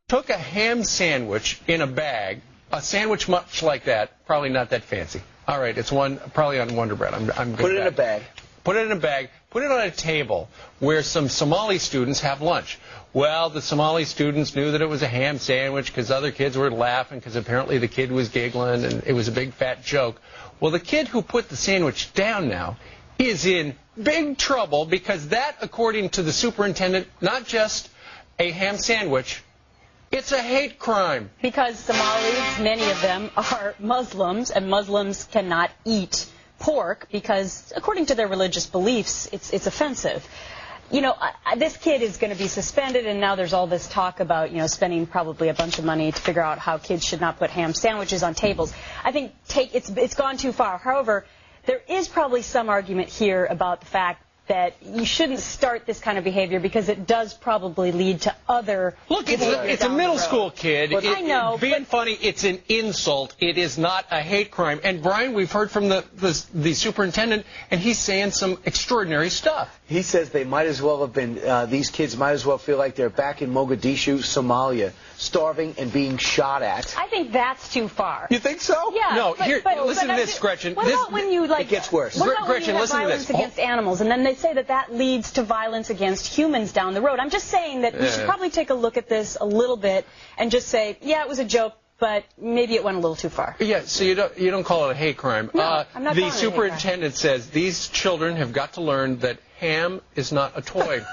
took a ham sandwich in a bag, a sandwich much like that, probably not that fancy. All right, it's probably on Wonder Bread. I'm Put it in a bag. Put it in a bag. Put it on a table where some Somali students have lunch. Well, the Somali students knew that it was a ham sandwich because other kids were laughing because apparently the kid was giggling and it was a big fat joke. Well, the kid who put the sandwich down now is in big trouble because that, according to the superintendent, not just a ham sandwich, it's a hate crime. Because Somalis, many of them, are Muslims, and Muslims cannot eat pork because, according to their religious beliefs, it's offensive. You know, this kid is going to be suspended, and now there's all this talk about, you know, spending probably a bunch of money to figure out how kids should not put ham sandwiches on tables. I think it's gone too far. However, there is probably some argument here about the fact that you shouldn't start this kind of behavior because it does probably lead to other. Look, it's a middle school kid. I know. Being funny, it's an insult. It is not a hate crime. And Brian, we've heard from the superintendent, and he's saying some extraordinary stuff. He says they might as well have been, these kids might as well feel like they're back in Mogadishu, Somalia, starving and being shot at. I think that's too far. You think so? Yeah. No, listen to this, Gretchen. What about when you, like, it gets worse. What about Gretchen, when you have listen to violence this. against animals, and then they say that leads to violence against humans down the road? I'm just saying that we should probably take a look at this a little bit and just say, yeah, it was a joke, but maybe it went a little too far. Yeah, so you don't call it a hate crime. No, I'm not calling it a hate crime. The superintendent says these children have got to learn that ham is not a toy.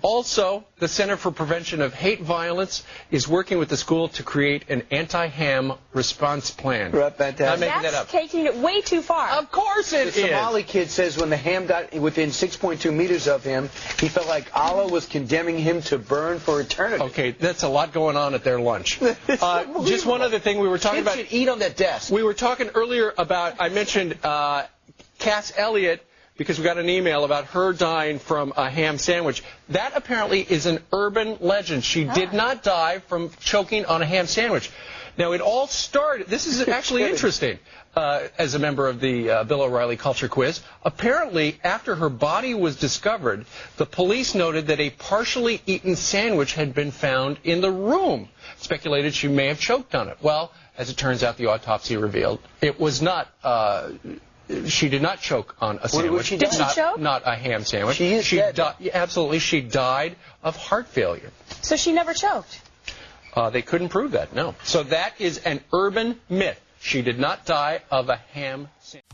Also, the Center for Prevention of Hate Violence is working with the school to create an anti-ham response plan. Fantastic. Not making that up. That's taking it way too far. Of course it is. The Somali kid says when the ham got within 6.2 meters of him, he felt like Allah was condemning him to burn for eternity. Okay, that's a lot going on at their lunch. Just one other thing we were talking about. Kids should eat on that desk. We were talking earlier about, I mentioned Cass Elliott, because we got an email about her dying from a ham sandwich. That apparently is an urban legend. She did not die from choking on a ham sandwich. Now, it all started, this is actually interesting, as a member of the Bill O'Reilly Culture Quiz. Apparently, after her body was discovered, the police noted that a partially eaten sandwich had been found in the room. Speculated she may have choked on it. Well, as it turns out, the autopsy revealed it was not... she did not choke on a sandwich. Did she choke? Not a ham sandwich. She is dead. Absolutely, she died of heart failure. So she never choked? They couldn't prove that, no. So that is an urban myth. She did not die of a ham sandwich.